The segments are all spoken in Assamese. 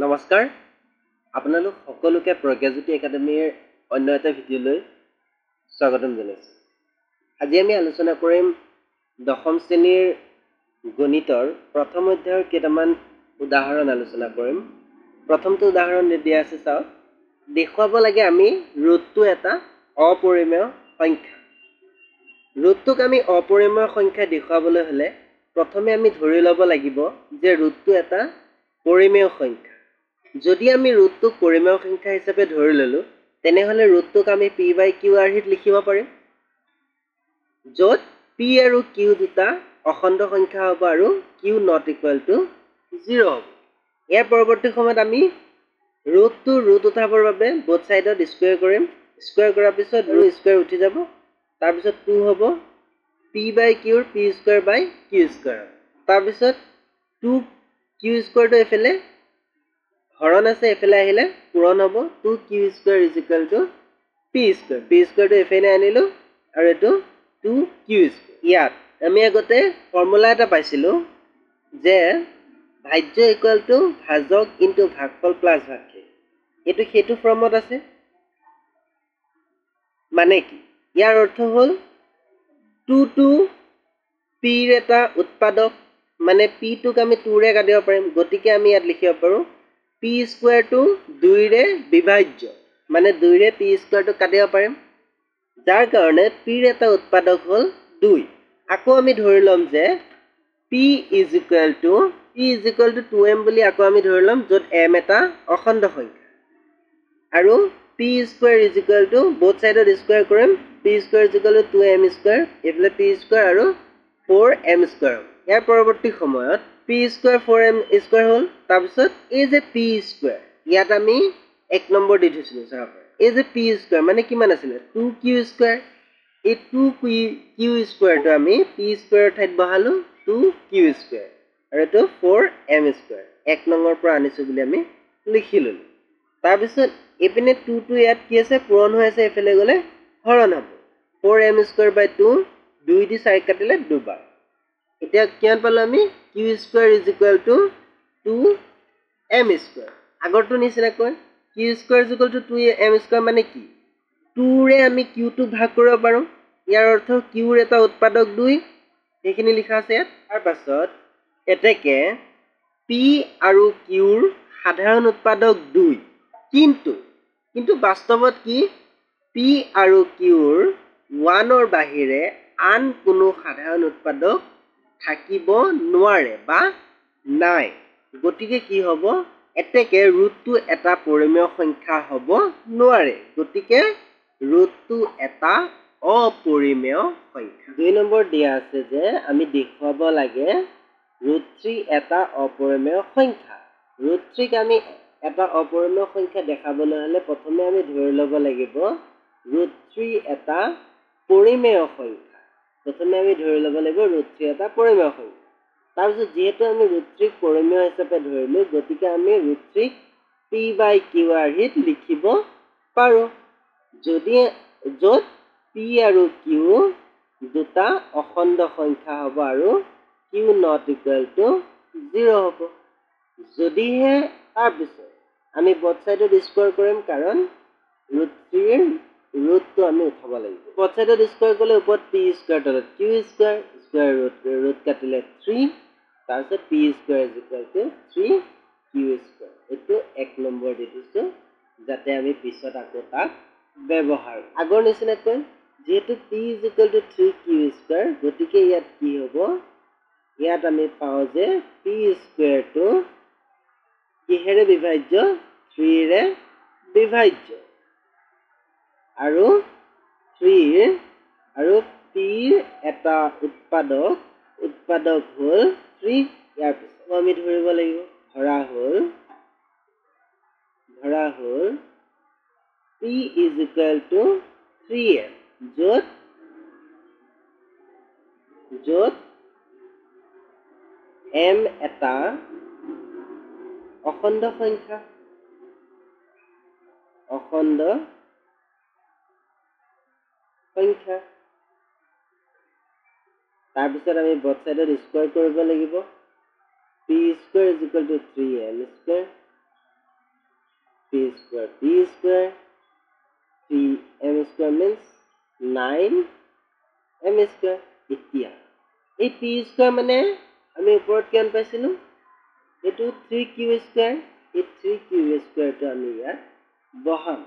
নমস্কাৰ আপোনালোক সকলোকে প্ৰজ্ঞাজ্যোতি একাডেমীৰ অন্য এটা ভিডিঅ'লৈ স্বাগতম জনাইছোঁ। আজি আমি আলোচনা কৰিম দশম শ্ৰেণীৰ গণিতৰ প্ৰথম অধ্যায়ৰ কেইটামান উদাহৰণ আলোচনা কৰিম। প্ৰথমটো উদাহৰণ দিয়া আছে চাওক। দেখুৱাব লাগে আমি ৰুটটো এটা অপৰিমেয় সংখ্যা। ৰুটটোক আমি অপৰিমেয় সংখ্যা দেখুৱাবলৈ হ'লে প্ৰথমে আমি ধৰি ল'ব লাগিব যে ৰুটটো এটা পৰিমেয় সংখ্যা। যদি আমি ৰুটটোক পৰিমেয় সংখ্যা হিচাপে ধৰি ললো তেনেহলে ৰুটটোক আমি p by q আৰ্হিত লিখিব পাৰিম, য'ত p আৰু q দুটা অখণ্ড সংখ্যা হ'ব আৰু q not equal to 0 হ'ব। ইয়াৰ পৰৱৰ্তী সময়ত আমি ৰুটটো ৰুট উঠাবৰ বাবে both সাইডত স্কয়াৰ কৰিম। স্কয়াৰ কৰাৰ পিছত আৰু স্কয়াৰ উঠি যাব, তাৰ পিছত 2 হ'ব p by q p square by q square। তাৰ পিছত 2q square টো এফালে হৰণ আছে, এফালে আহিলে পূৰণ হ'ব 2q square is equal to p square। p square টো এফালে আনিলো আৰু এটো 2q square। ইয়াত আমি আগতে ফৰ্মুলা এটা পাইছিলো যে ভাজ্য ইকুয়াল টু ভাজক ইনটু ভাগফল প্লাস ভাগশেষ। এটো হেতু ফৰ্মত আছে, মানে কি ইয়াৰ অৰ্থ হ'ল 2 p ৰ এটা উৎপাদক, মানে p টোক আমি 2 ৰে কাটিব পাৰিম, গতিকে আমি ইয়াত লিখিব পাৰো p square টো 2 ৰে বিভাজ্য, মানে 2 ৰে p square টো কাটিব পাৰিম, যাৰ কাৰণে p ৰ এটা উৎপাদক হ'ল 2। আকৌ আমি ধৰি লম যে p is equal to 2m বুলি আকৌ আমি ধৰি লম, য'ত m এটা অখণ্ড সংখ্যা, আৰু p square is equal to both সাইডত স্কয়াৰ কৰিম, p square is equal to 2m square, এফালে p square আৰু 4m square। ইয়াৰ পৰৱৰ্তী সময়ত p square 4m square হ'ল। তাৰ পিছত এই যে p square ইয়াত আমি 1 নম্বৰ দি থৈছিলো চাওক। এই যে p square মানে কিমান আছিল 2q square, এই 2q square টো আমি p square ঠাইত বহালো 2q square, আৰু এটো 4m square 1 নম্বৰ পৰা আনিছো বুলি আমি লিখি ললো। তাৰ পিছত এপিনে 2 টো ইয়াত কি আছে পূৰণ হৈ আছে, এফালে গলে হৰণ হ'ব 4m square by 2, 2 দি 4 কাটিলে 2 বাৰ। এতিয়া কিমান পালো আমি q square is equal to 2m square। আগৰটো নিচিনাকৈ q square is equal to 2m square মানে কি 2 ৰে আমি q টো ভাগ কৰিব পাৰো, ইয়াৰ অৰ্থ q ৰ এটা উৎপাদক 2, এইখিনি লিখা আছে ইয়াত। তাৰ পাছত এতেকে p আৰু q ৰ সাধাৰণ উৎপাদক 2, কিন্তু বাস্তৱত কি p আৰু q ৰ 1 ৰ বাহিৰে আন কোনো সাধাৰণ উৎপাদক থাকিব নোৱাৰে বা নাই, গতিকে কি হ'ব এতেকে ৰুটটো এটা পৰিমেয় সংখ্যা হ'ব নোৱাৰে, গতিকে ৰুটটো এটা অপৰিমেয় সংখ্যা। 2 নম্বৰ দিয়া আছে যে আমি দেখুৱাব লাগে √3 এটা অপৰিমেয় সংখ্যা। √3 ক আমি এটা অপৰিমেয় সংখ্যা দেখাবলৈ হ'লে প্ৰথমে আমি ধৰি ল'ব লাগিব √3 এটা পৰিমেয় সংখ্যা। প্ৰথমে আমি ধৰি ল'ব লাগিব √3 এটা পৰিমেয় সংখ্যা। তাৰপিছত যিহেতু আমি √3 পৰিমেয় হিচাপে ধৰিলো, গতিকে আমি √3 p by q আৰ্হিত লিখিব পাৰো, য'ত p আৰু q দুটা অখণ্ড সংখ্যা হ'ব আৰু q not equal to 0 হ'ব। যদিহে তাৰপিছত আমি both সাইডত স্কয়াৰ কৰিম, কাৰণ √3 ৰ ৰুটটো আমি উঠাব লাগিব। both সাইডত স্কয়াৰ কৰিলে ওপৰত p square তলত q square, square root কাটিলে 3, তাৰপিছত p square is equal to 3q square। এইটো 1 নম্বৰ দি দিছো যাতে আমি পিছত আকৌ তাক ব্যৱহাৰ আগৰ নিচিনাকৈ, যেহেতু p is equal to 3q square, গতিকে ইয়াত কি হ'ব, ইয়াত আমি পাওঁ যে p square টো কিহেৰে বিভাজ্য 3 ৰে বিভাজ্য, আৰু 3 আৰু p এটা উৎপাদক হ'ল 3। ইয়াৰ পিছত আমি ধৰিব লাগিব ধৰা হ'ল p is equal to 3m, য'ত m এটা অখণ্ড সংখ্যা। তাৰপিছত আমি both সাইডত স্কয়াৰ কৰিব লাগিব, p square is equal to 3m square, square. P square 3m square means 9m square. এতিয়া এই p square মানে আমি ওপৰত কিমান পাইছিলো এটো 3q square এই 3q square টো আমি ইয়াত বহাম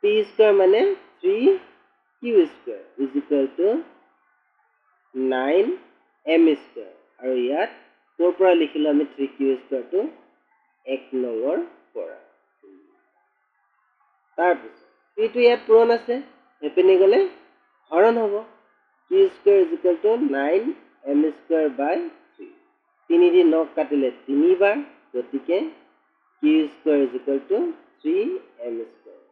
p square মানে 3q square is equal to 9m square আৰু ইয়াত কোৰ পৰা লিখিলো আমি 3q square টো 1 নম্বৰ পৰা তাৰপিছত p টো ইয়াত পূৰণ আছে এপিনে গলে হৰণ হ'ব q square is equal to 9m square by 3 3 দি 9 কাটিলে 3 বাৰ গতিকে q square is equal to 3m square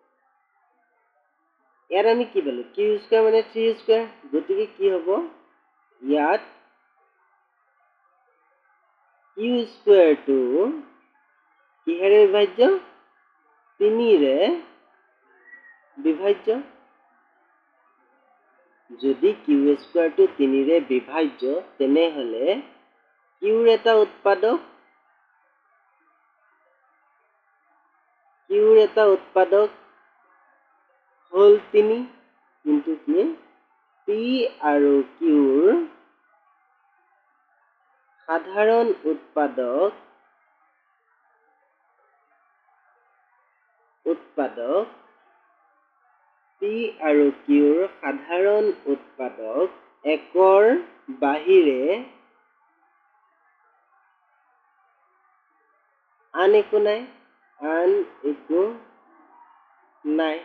ইয়াত আমি কি পালো q square মানে 3 square গতিকে কি হ'ব ইয়াত q square টো কিহেৰে বিভাজ্য 3 ৰে বিভাজ্য যদি q square টো 3 ৰে বিভাজ্য তেনে হলে q ৰ এটা উৎপাদক হল 3 কিন্তু কি p আৰু q ৰ সাধাৰণ উৎপাদক p আৰু q ৰ সাধাৰণ উৎপাদক একৰ বাহিৰে আন একো নাই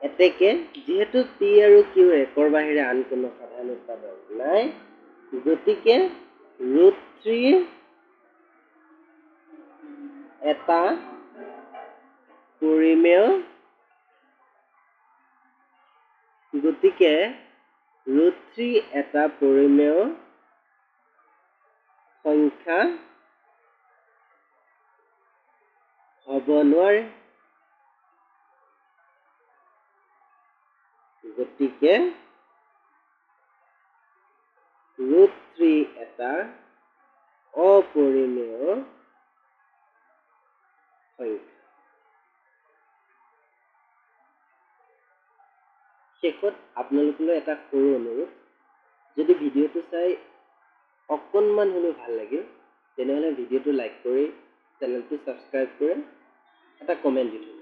এতেকে যেহেতু p আৰু q একৰ বাহিৰে আন কোনো সাধাৰণ উৎপাদক নাই গতিকে √3 এটা পৰিমেয় সংখ্যা হ'ব নোৱাৰে গতিকে √3 এটা অপৰিমেয় সংখ্যা শেষত আপোনালোকলৈ এটা সৰু অনুৰোধ যদি ভিডিঅ'টো চাই অকণমান হ'লেও ভাল লাগে তেনেহলে ভিডিঅ'টো লাইক কৰি চেনেলটো সাবস্ক্ৰাইব কৰি এটা কমেন্ট দি